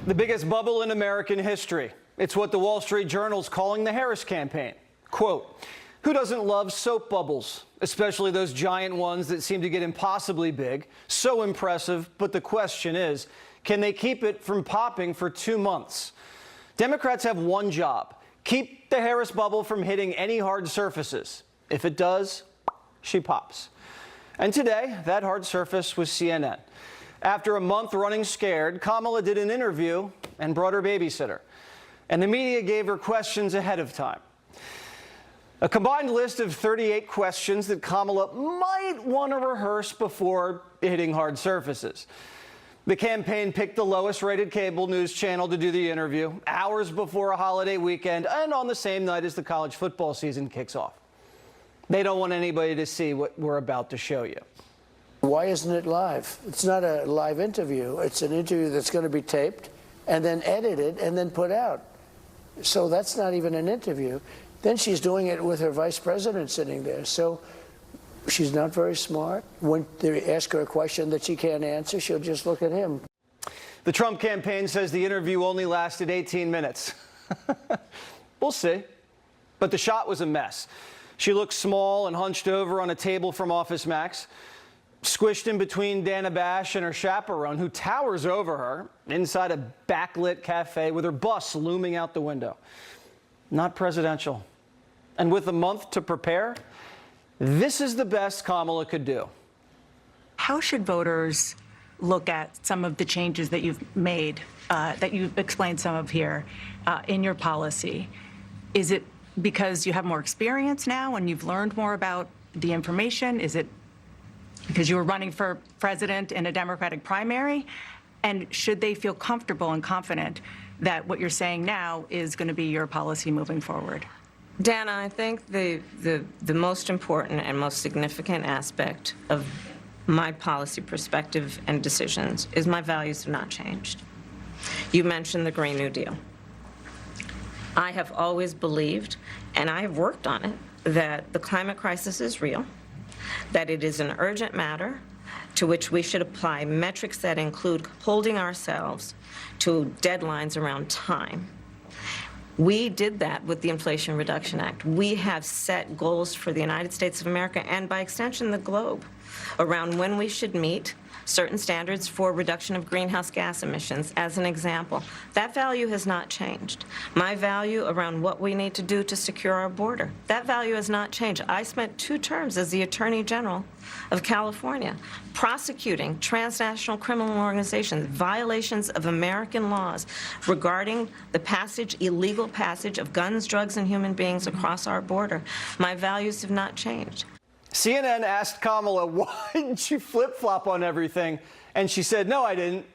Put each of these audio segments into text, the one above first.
The biggest bubble in American history. It's what the Wall Street Journal's calling the Harris campaign. Quote, "Who doesn't love soap bubbles, especially those giant ones that seem to get impossibly big, so impressive, but the question is, can they keep it from popping for 2 months?" Democrats have one job: keep the Harris bubble from hitting any hard surfaces. If it does, she pops. And today, that hard surface was CNN. After a month running scared, Kamala did an interview and brought her babysitter. And the media gave her questions ahead of time. A combined list of 38 questions that Kamala might want to rehearse before hitting hard surfaces. The campaign picked the lowest-rated cable news channel to do the interview, hours before a holiday weekend and on the same night as the college football season kicks off. They don't want anybody to see what we're about to show you. Why isn't it live? It's not a live interview. It's an interview that's going to be taped and then edited and then put out. So that's not even an interview. Then she's doing it with her vice president sitting there. So she's not very smart. When they ask her a question that she can't answer, she'll just look at him. The Trump campaign says the interview only lasted 18 minutes. We'll see. But the shot was a mess. She looked small and hunched over on a table from Office Max, squished in between Dana Bash and her chaperone, who towers over her inside a backlit cafe with her bus looming out the window. Not presidential. And with a month to prepare, this is the best Kamala could do. How should voters look at some of the changes that you've made, that you've explained some of here, in your policy? Is it because you have more experience now and you've learned more about the information? Is it because you were running for president in a Democratic primary? And should they feel comfortable and confident that what you're saying now is going to be your policy moving forward? Dana, I think the most important and most significant aspect of my policy perspective and decisions is my values have not changed. You mentioned the Green New Deal. I have always believed, and I have worked on it, that the climate crisis is real, that it is an urgent matter to which we should apply metrics that include holding ourselves to deadlines around time. We did that with the Inflation Reduction Act. We have set goals for the United States of America and, by extension, the globe around when we should meet certain standards for reduction of greenhouse gas emissions, as an example. That value has not changed. My value around what we need to do to secure our border, that value has not changed. I spent 2 terms as the Attorney General of California prosecuting transnational criminal organizations, violations of American laws regarding the illegal passage of guns, drugs, and human beings across our border. My values have not changed. CNN asked Kamala, "Why didn't you flip-flop on everything?" And she said, "No, I didn't."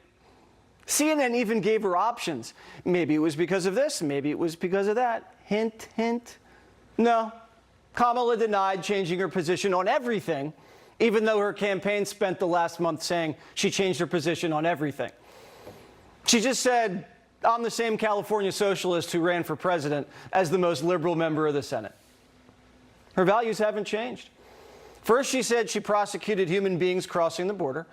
CNN even gave her options. Maybe it was because of this, maybe it was because of that. Hint, hint. No. Kamala denied changing her position on everything, even though her campaign spent the last month saying she changed her position on everything. She just said, "I'm the same California socialist who ran for president as the most liberal member of the Senate." Her values haven't changed. First, she said she prosecuted human beings crossing the border.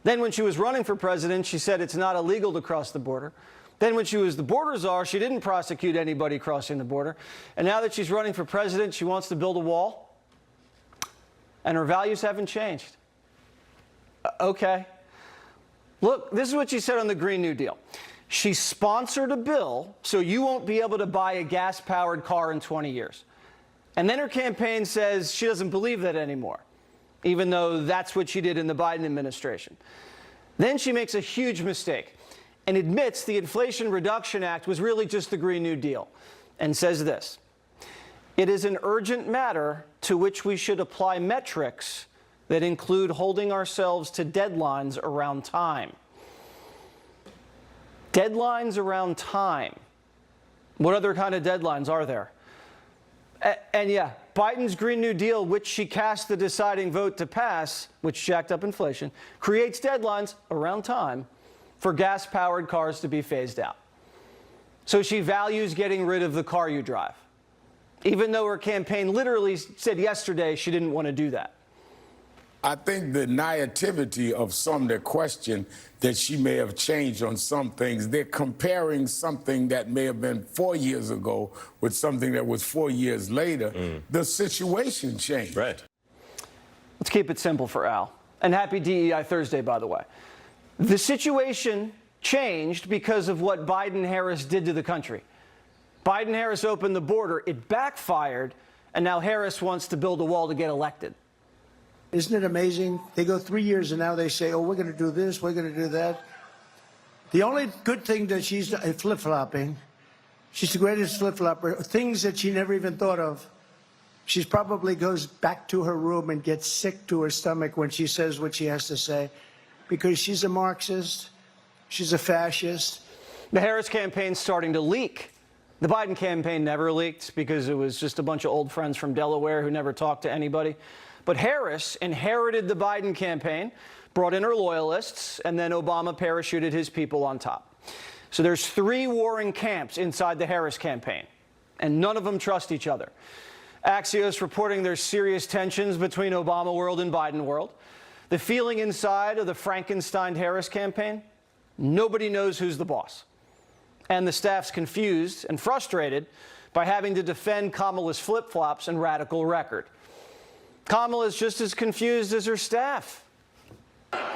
Then when she was running for president, she said it's not illegal to cross the border. Then when she was the border czar, she didn't prosecute anybody crossing the border. And now that she's running for president, she wants to build a wall. And her values haven't changed. Okay. Look, this is what she said on the Green New Deal. She sponsored a bill so you won't be able to buy a gas-powered car in 20 years. And then her campaign says she doesn't believe that anymore, even though that's what she did in the Biden administration. Then she makes a huge mistake and admits the Inflation Reduction Act was really just the Green New Deal, and says this: "It is an urgent matter to which we should apply metrics that include holding ourselves to deadlines around time." Deadlines around time. What other kind of deadlines are there? And yeah, Biden's Green New Deal, which she cast the deciding vote to pass, which jacked up inflation, creates deadlines around time for gas-powered cars to be phased out. So she values getting rid of the car you drive, even though her campaign literally said yesterday she didn't want to do that. I think the naivety of some that question that she may have changed on some things, they're comparing something that may have been 4 years ago with something that was 4 years later. The situation changed. Right. Let's keep it simple for Al. And happy DEI Thursday, by the way. The situation changed because of what Biden-Harris did to the country. Biden-Harris opened the border, it backfired, and now Harris wants to build a wall to get elected. Isn't it amazing? They go 3 years and now they say, oh, we're going to do this, we're going to do that. The only good thing that she's flip-flopping, she's the greatest flip-flopper, things that she never even thought of. She probably goes back to her room and gets sick to her stomach when she says what she has to say, because she's a Marxist, she's a fascist. The Harris campaign's starting to leak. The Biden campaign never leaked because it was just a bunch of old friends from Delaware who never talked to anybody. But Harris inherited the Biden campaign, brought in her loyalists, and then Obama parachuted his people on top. So there's 3 warring camps inside the Harris campaign, and none of them trust each other. Axios reporting there's serious tensions between Obama world and Biden world. The feeling inside of the Frankenstein-Harris campaign, nobody knows who's the boss. And the staff's confused and frustrated by having to defend Kamala's flip-flops and radical record. Kamala's just as confused as her staff.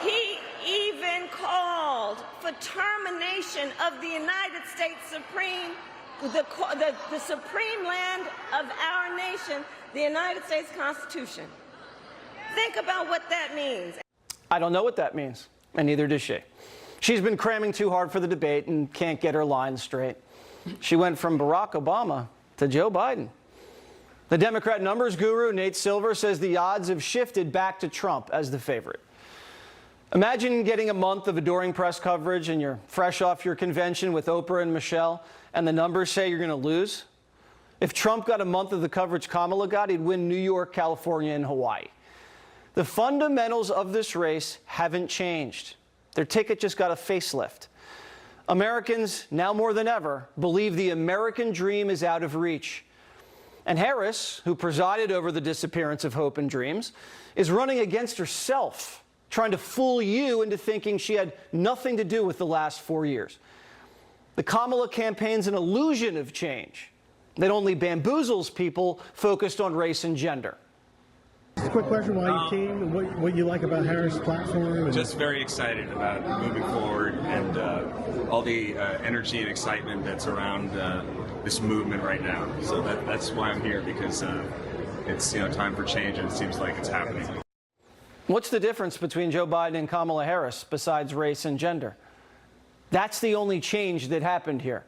He even called for termination of the United States Supreme, the supreme land of our nation, the United States Constitution. Think about what that means. I don't know what that means, and neither does she. She's been cramming too hard for the debate and can't get her lines straight. She went from Barack Obama to Joe Biden. The Democrat numbers guru, Nate Silver, says the odds have shifted back to Trump as the favorite. Imagine getting a month of adoring press coverage and you're fresh off your convention with Oprah and Michelle, and the numbers say you're going to lose. If Trump got a month of the coverage Kamala got, he'd win New York, California, and Hawaii. The fundamentals of this race haven't changed. Their ticket just got a facelift. Americans, now more than ever, believe the American dream is out of reach. And Harris, who presided over the disappearance of hope and dreams, is running against herself, trying to fool you into thinking she had nothing to do with the last 4 years. The Kamala campaign's an illusion of change that only bamboozles people focused on race and gender. Just a quick question while you came, and what you like about Harris' platform? Just very excited about moving forward and all the energy and excitement that's around this movement right now. So that's why I'm here, because it's time for change, and it seems like it's happening. What's the difference between Joe Biden and Kamala Harris besides race and gender? That's the only change that happened here.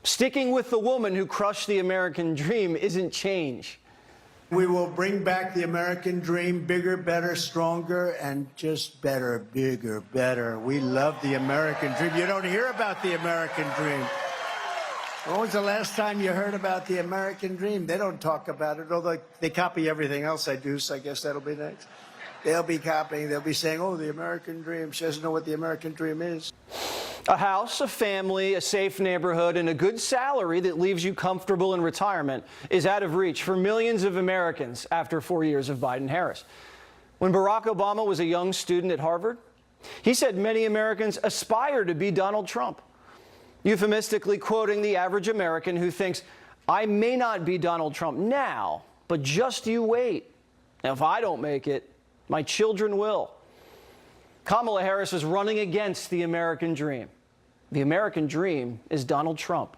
Sticking with the woman who crushed the American dream isn't change. We will bring back the American dream, bigger, better, stronger, and just better, bigger, better. We love the American dream. You don't hear about the American dream. When was the last time you heard about the American dream? They don't talk about it, although they copy everything else I do, so I guess that'll be next. They'll be copying, they'll be saying, oh, the American dream. She doesn't know what the American dream is. A house, a family, a safe neighborhood, and a good salary that leaves you comfortable in retirement is out of reach for millions of Americans after 4 years of Biden-Harris. When Barack Obama was a young student at Harvard, he said many Americans aspire to be Donald Trump, euphemistically quoting the average American who thinks, I may not be Donald Trump now, but just you wait. Now, if I don't make it, my children will. Kamala Harris is running against the American dream. The American dream is Donald Trump.